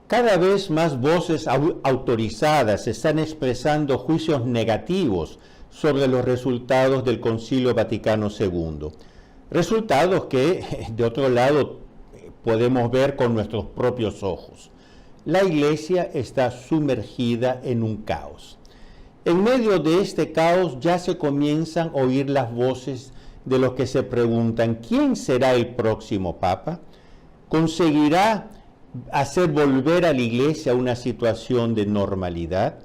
Cada vez más voces autorizadas están expresando juicios negativos sobre los resultados del Concilio Vaticano II. Resultados que, de otro lado, podemos ver con nuestros propios ojos. La Iglesia está sumergida en un caos. En medio de este caos ya se comienzan a oír las voces de los que se preguntan: ¿quién será el próximo Papa? ¿Conseguirá hacer volver a la Iglesia a una situación de normalidad?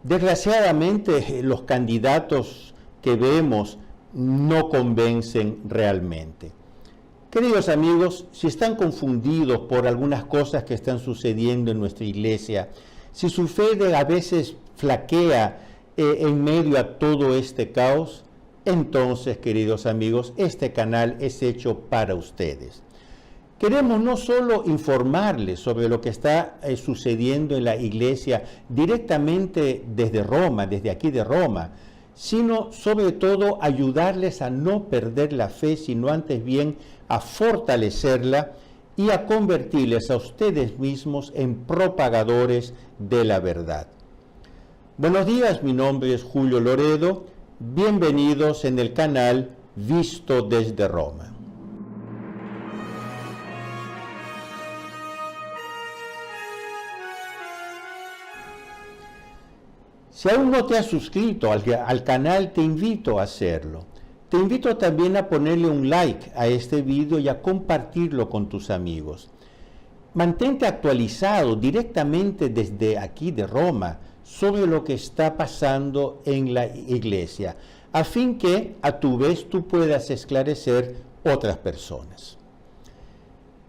Desgraciadamente, los candidatos que vemos no convencen realmente. Queridos amigos, si están confundidos por algunas cosas que están sucediendo en nuestra Iglesia, si su fe a veces flaquea en medio a todo este caos, entonces, queridos amigos, este canal es hecho para ustedes. Queremos no solo informarles sobre lo que está sucediendo en la Iglesia directamente desde Roma, desde aquí de Roma, sino sobre todo ayudarles a no perder la fe, sino antes bien a fortalecerla y a convertirles a ustedes mismos en propagadores de la verdad. Buenos días, mi nombre es Julio Loredo. Bienvenidos en el canal Visto desde Roma. Si aún no te has suscrito al canal, te invito a hacerlo. Te invito también a ponerle un like a este video y a compartirlo con tus amigos. Mantente actualizado directamente desde aquí de Roma sobre lo que está pasando en la Iglesia, a fin que a tu vez tú puedas esclarecer otras personas.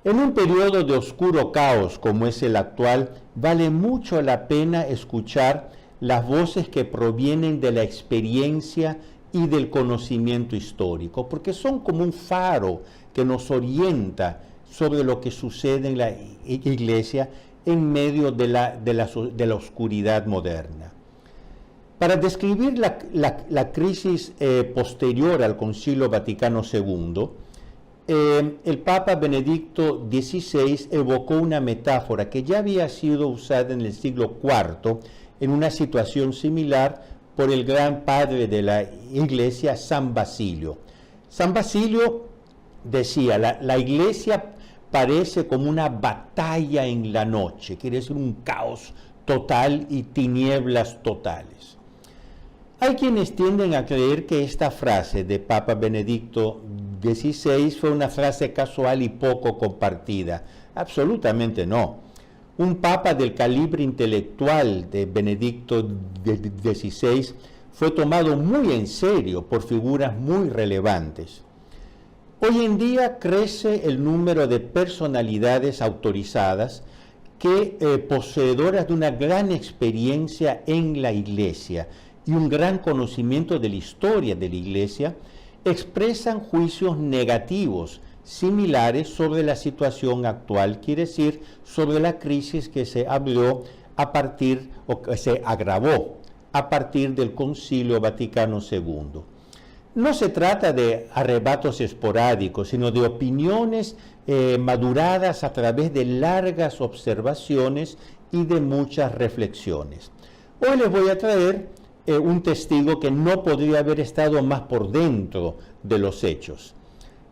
En un periodo de oscuro caos como es el actual, vale mucho la pena escuchar las voces que provienen de la experiencia y del conocimiento histórico, porque son como un faro que nos orienta sobre lo que sucede en la Iglesia en medio de la oscuridad moderna. Para describir la crisis posterior al Concilio Vaticano II, el Papa Benedicto XVI evocó una metáfora que ya había sido usada en el siglo IV en una situación similar por el gran padre de la Iglesia, San Basilio. San Basilio decía: la Iglesia parece como una batalla en la noche, quiere decir un caos total y tinieblas totales. Hay quienes tienden a creer que esta frase de Papa Benedicto XVI fue una frase casual y poco compartida. Absolutamente no. Un papa del calibre intelectual de Benedicto XVI fue tomado muy en serio por figuras muy relevantes. Hoy en día crece el número de personalidades autorizadas que, poseedoras de una gran experiencia en la Iglesia y un gran conocimiento de la historia de la Iglesia, expresan juicios negativos similares sobre la situación actual, quiere decir, sobre la crisis que se abrió o que se agravó a partir del Concilio Vaticano II. No se trata de arrebatos esporádicos, sino de opiniones maduradas a través de largas observaciones y de muchas reflexiones. Hoy les voy a traer un testigo que no podría haber estado más por dentro de los hechos.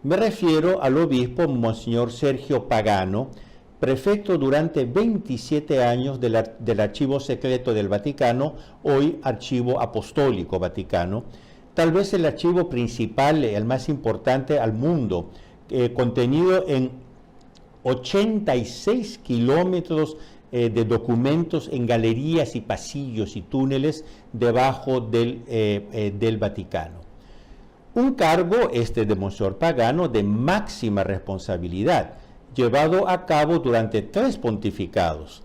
Me refiero al obispo Monseñor Sergio Pagano, prefecto durante 27 años del Archivo Secreto del Vaticano, hoy Archivo Apostólico Vaticano, tal vez el archivo principal, el más importante al mundo, contenido en 86 kilómetros de documentos en galerías y pasillos y túneles debajo del Vaticano. Un cargo, de Monseñor Pagano, de máxima responsabilidad, llevado a cabo durante 3 pontificados.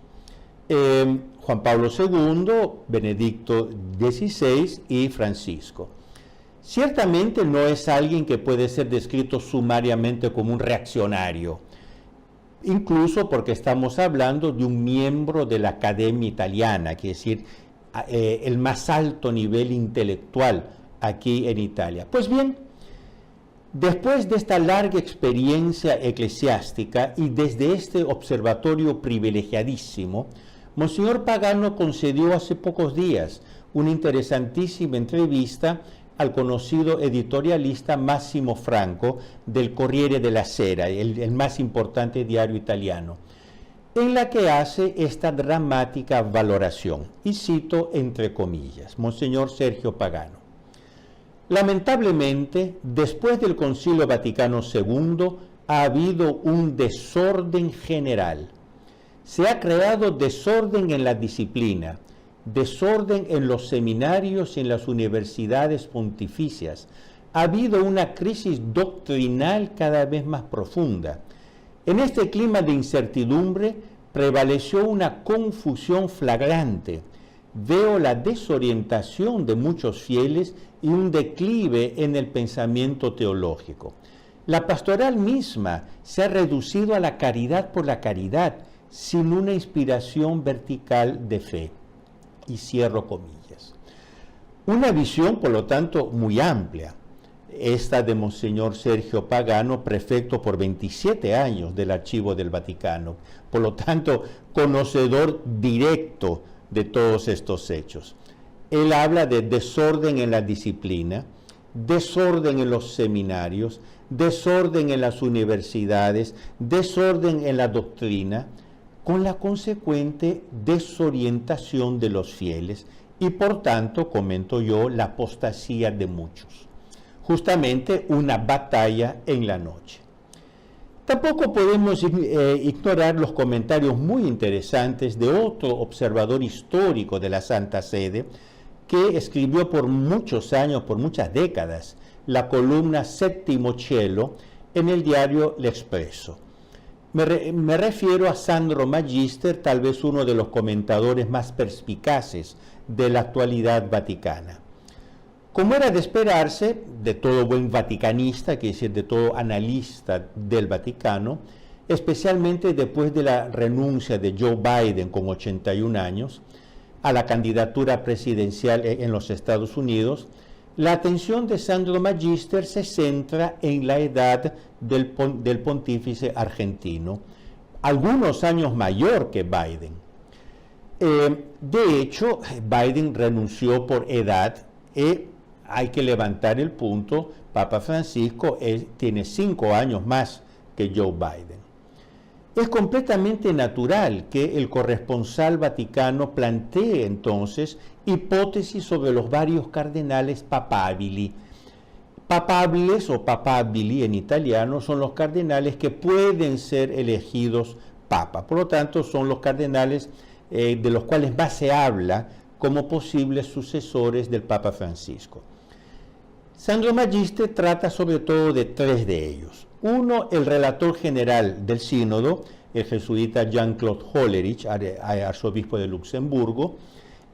Juan Pablo II, Benedicto XVI y Francisco. Ciertamente no es alguien que puede ser descrito sumariamente como un reaccionario, incluso porque estamos hablando de un miembro de la Academia Italiana, es decir, el más alto nivel intelectual aquí en Italia. Pues bien, Después de esta larga experiencia eclesiástica y desde este observatorio privilegiadísimo, Monseñor Pagano concedió hace pocos días una interesantísima entrevista al conocido editorialista Massimo Franco del Corriere della Sera, el más importante diario italiano, en la que hace esta dramática valoración, y cito entre comillas, Monseñor Sergio Pagano. Lamentablemente, después del Concilio Vaticano II, ha habido un desorden general. Se ha creado desorden en la disciplina, desorden en los seminarios y en las universidades pontificias. Ha habido una crisis doctrinal cada vez más profunda. En este clima de incertidumbre prevaleció una confusión flagrante. Veo la desorientación de muchos fieles y un declive en el pensamiento teológico. La pastoral misma se ha reducido a la caridad por la caridad, sin una inspiración vertical de fe. Y cierro comillas. Una visión, por lo tanto, muy amplia, esta de Monseñor Sergio Pagano, prefecto por 27 años del Archivo del Vaticano, por lo tanto, conocedor directo de todos estos hechos. Él habla de desorden en la disciplina, desorden en los seminarios, desorden en las universidades, desorden en la doctrina, con la consecuente desorientación de los fieles y por tanto, comento yo, la apostasía de muchos. Justamente una batalla en la noche. Tampoco podemos ignorar los comentarios muy interesantes de otro observador histórico de la Santa Sede, que escribió por muchos años, por muchas décadas, la columna Séptimo Cielo en el diario L'Espresso. Me refiero a Sandro Magister, tal vez uno de los comentadores más perspicaces de la actualidad vaticana. Como era de esperarse, de todo buen vaticanista, que es decir, de todo analista del Vaticano, especialmente después de la renuncia de Joe Biden con 81 años a la candidatura presidencial en los Estados Unidos, la atención de Sandro Magister se centra en la edad del pontífice argentino, algunos años mayor que Biden. De hecho, Biden renunció por edad y hay que levantar el punto, Papa Francisco tiene 5 años más que Joe Biden. Es completamente natural que el corresponsal vaticano plantee entonces hipótesis sobre los varios cardenales papabili. Papables o papabili en italiano son los cardenales que pueden ser elegidos papa. Por lo tanto, son los cardenales de los cuales más se habla como posibles sucesores del Papa Francisco. Sandro Magister trata sobre todo de 3 de ellos. Uno, el relator general del sínodo, el jesuita Jean-Claude Hollerich, arzobispo de Luxemburgo,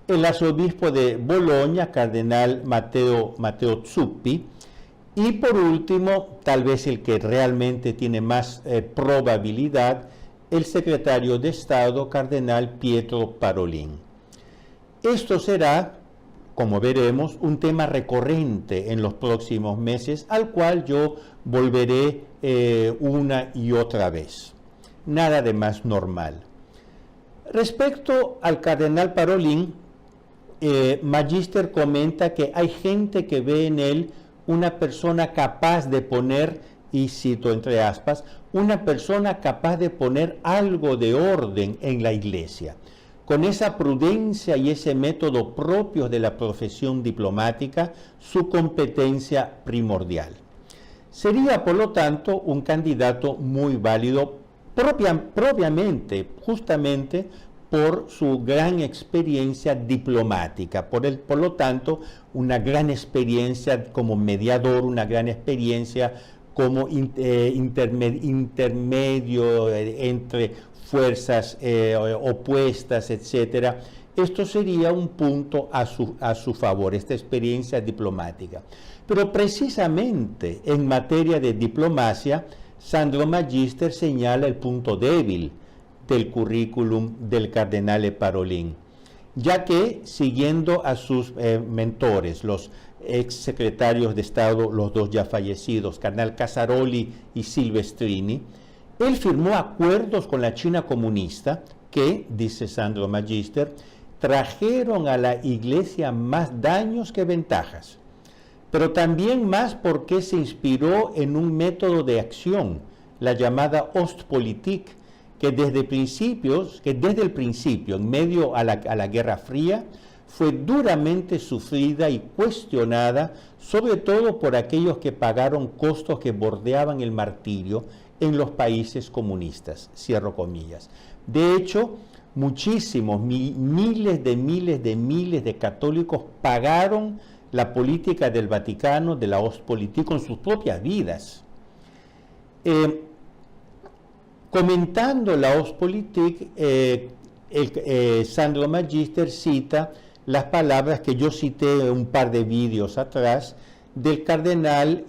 el arzobispo de Bologna, cardenal Matteo Zuppi, y por último, tal vez el que realmente tiene más probabilidad, el secretario de Estado, cardenal Pietro Parolin. Esto será, como veremos, un tema recurrente en los próximos meses, al cual yo volveré una y otra vez. Nada de más normal. Respecto al cardenal Parolin, Magister comenta que hay gente que ve en él una persona capaz de poner, y cito entre aspas, una persona capaz de poner algo de orden en la iglesia, con esa prudencia y ese método propio de la profesión diplomática, su competencia primordial. Sería, por lo tanto, un candidato muy válido propiamente, justamente por su gran experiencia diplomática, por lo tanto, una gran experiencia como mediador, una gran experiencia como intermedio entre fuerzas opuestas, etc. Esto sería un punto a su favor, esta experiencia diplomática. Pero precisamente en materia de diplomacia, Sandro Magister señala el punto débil del currículum del cardenal Parolin, ya que, siguiendo a sus mentores, los ex secretarios de Estado, los dos ya fallecidos, cardenal Casaroli y Silvestrini, él firmó acuerdos con la China comunista que, dice Sandro Magister, trajeron a la Iglesia más daños que ventajas, pero también más porque se inspiró en un método de acción, la llamada Ostpolitik, que desde el principio, en medio a la Guerra Fría, fue duramente sufrida y cuestionada, sobre todo por aquellos que pagaron costos que bordeaban el martirio en los países comunistas, cierro comillas. De hecho, muchísimos, miles de católicos pagaron la política del Vaticano, de la Ostpolitik, con sus propias vidas. Comentando la Ostpolitik, Sandro Magister cita las palabras que yo cité un par de vídeos atrás del cardenal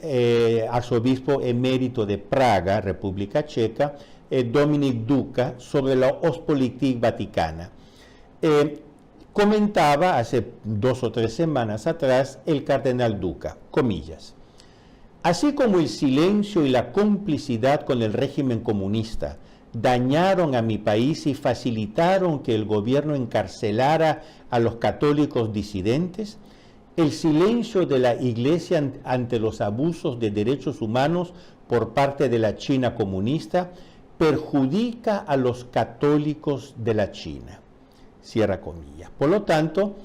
arzobispo emérito de Praga, República Checa, Dominik Duka, sobre la Ostpolitik vaticana. Comentaba hace 2 o 3 semanas atrás el cardenal Duka, comillas: así como el silencio y la complicidad con el régimen comunista dañaron a mi país y facilitaron que el gobierno encarcelara a los católicos disidentes, el silencio de la Iglesia ante los abusos de derechos humanos por parte de la China comunista perjudica a los católicos de la China. Cierra comillas. Por lo tanto,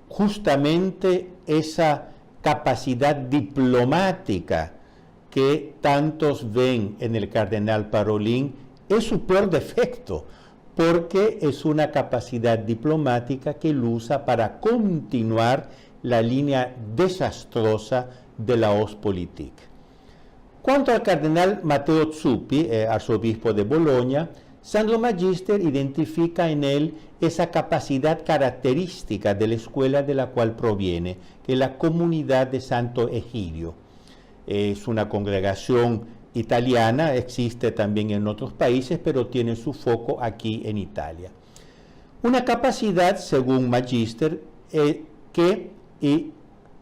justamente esa capacidad diplomática que tantos ven en el cardenal Parolin es su peor defecto, porque es una capacidad diplomática que él usa para continuar la línea desastrosa de la Ostpolitik. Cuanto al cardenal Matteo Zuppi, arzobispo de Bolonia, Sandro Magister identifica en él esa capacidad característica de la escuela de la cual proviene, que es la comunidad de Santo Egidio. Es una congregación italiana, existe también en otros países, pero tiene su foco aquí en Italia. Una capacidad, según Magister, que, y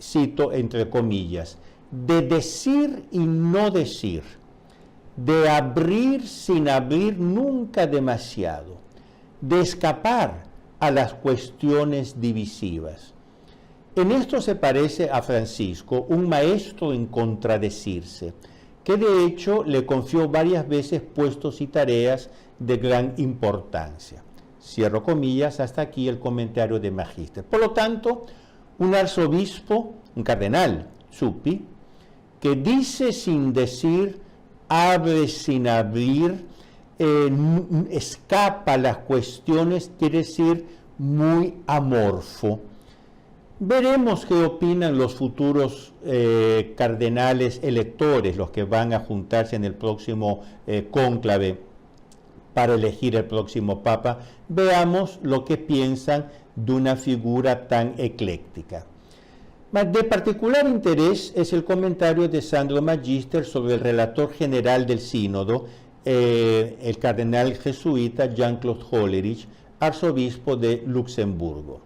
cito entre comillas, de decir y no decir, de abrir sin abrir nunca demasiado, de escapar a las cuestiones divisivas. En esto se parece a Francisco, un maestro en contradecirse, que de hecho le confió varias veces puestos y tareas de gran importancia. Cierro comillas, hasta aquí el comentario de Magister. Por lo tanto, un arzobispo, un cardenal, Zuppi, que dice sin decir, abre sin abrir, escapa a las cuestiones, quiere decir muy amorfo. Veremos qué opinan los futuros cardenales electores, los que van a juntarse en el próximo cónclave para elegir el próximo papa. Veamos lo que piensan de una figura tan ecléctica. De particular interés es el comentario de Sandro Magister sobre el relator general del sínodo, el cardenal jesuita Jean-Claude Hollerich, arzobispo de Luxemburgo.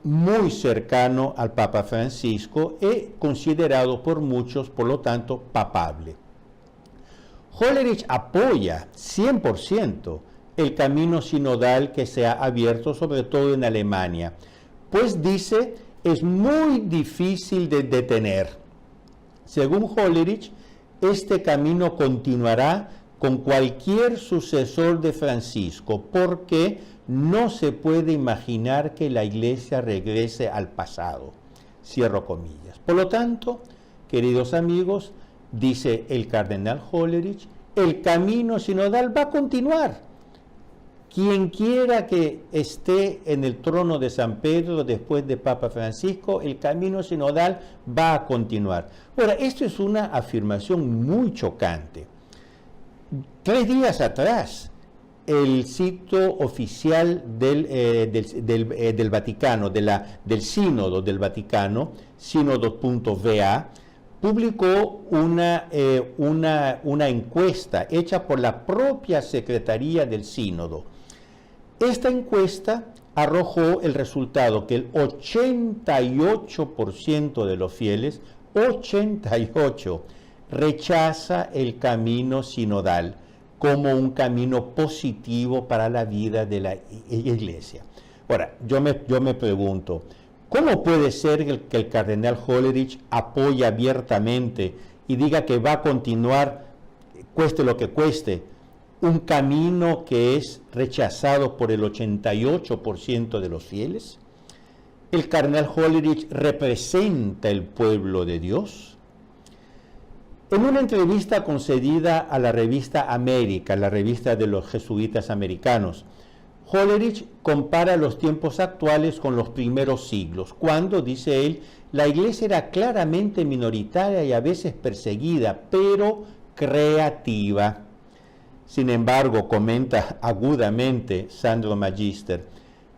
Muy cercano al Papa Francisco y considerado por muchos, por lo tanto, papable. Hollerich apoya 100% el camino sinodal que se ha abierto, sobre todo en Alemania, pues dice, es muy difícil de detener. Según Hollerich, este camino continuará con cualquier sucesor de Francisco, porque no se puede imaginar que la Iglesia regrese al pasado. Cierro comillas. Por lo tanto, queridos amigos, dice el cardenal Hollerich, el camino sinodal va a continuar. Quien quiera que esté en el trono de San Pedro después de Papa Francisco, el camino sinodal va a continuar. Ahora, esto es una afirmación muy chocante. 3 días atrás, el sitio oficial del Vaticano, del Sínodo del Vaticano, sínodo.va, publicó una encuesta hecha por la propia Secretaría del Sínodo. Esta encuesta arrojó el resultado que el 88% de los fieles, 88, rechaza el camino sinodal como un camino positivo para la vida de la iglesia. Ahora, yo me pregunto, ¿cómo puede ser que el cardenal Hollerich apoye abiertamente y diga que va a continuar, cueste lo que cueste, un camino que es rechazado por el 88% de los fieles? ¿El cardenal Hollerich representa el pueblo de Dios? En una entrevista concedida a la revista América, la revista de los jesuitas americanos, Hollerich compara los tiempos actuales con los primeros siglos, cuando, dice él, la iglesia era claramente minoritaria y a veces perseguida, pero creativa. Sin embargo, comenta agudamente Sandro Magister,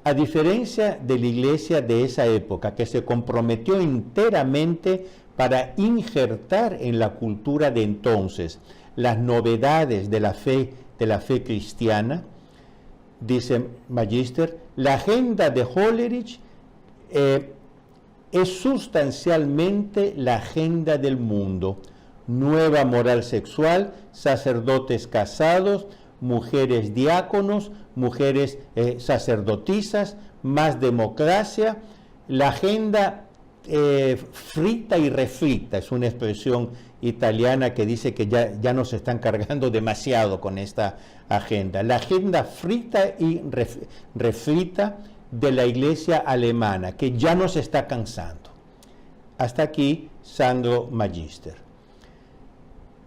a diferencia de la iglesia de esa época, que se comprometió enteramente para injertar en la cultura de entonces las novedades de la fe cristiana, dice Magister, la agenda de Hollerich es sustancialmente la agenda del mundo. Nueva moral sexual, sacerdotes casados, mujeres diáconos, mujeres sacerdotisas, más democracia, la agenda frita y refrita, es una expresión italiana que dice que ya nos están cargando demasiado con esta agenda. La agenda frita y refrita de la iglesia alemana, que ya nos está cansando. Hasta aquí, Sandro Magister.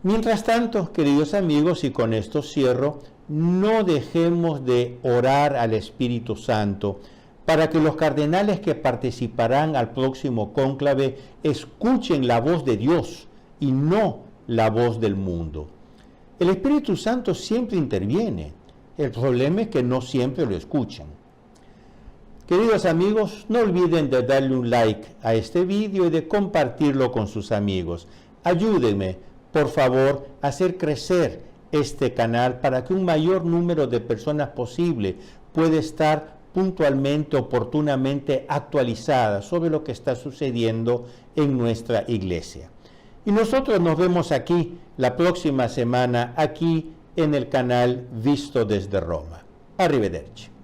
Mientras tanto, queridos amigos, y con esto cierro, no dejemos de orar al Espíritu Santo para que los cardenales que participarán al próximo cónclave escuchen la voz de Dios y no la voz del mundo. El Espíritu Santo siempre interviene, el problema es que no siempre lo escuchan. Queridos amigos, no olviden de darle un like a este vídeo y de compartirlo con sus amigos. Ayúdenme, por favor, a hacer crecer este canal para que un mayor número de personas posible pueda estar puntualmente, oportunamente actualizada sobre lo que está sucediendo en nuestra iglesia. Y nosotros nos vemos aquí la próxima semana, aquí en el canal Visto desde Roma. Arrivederci.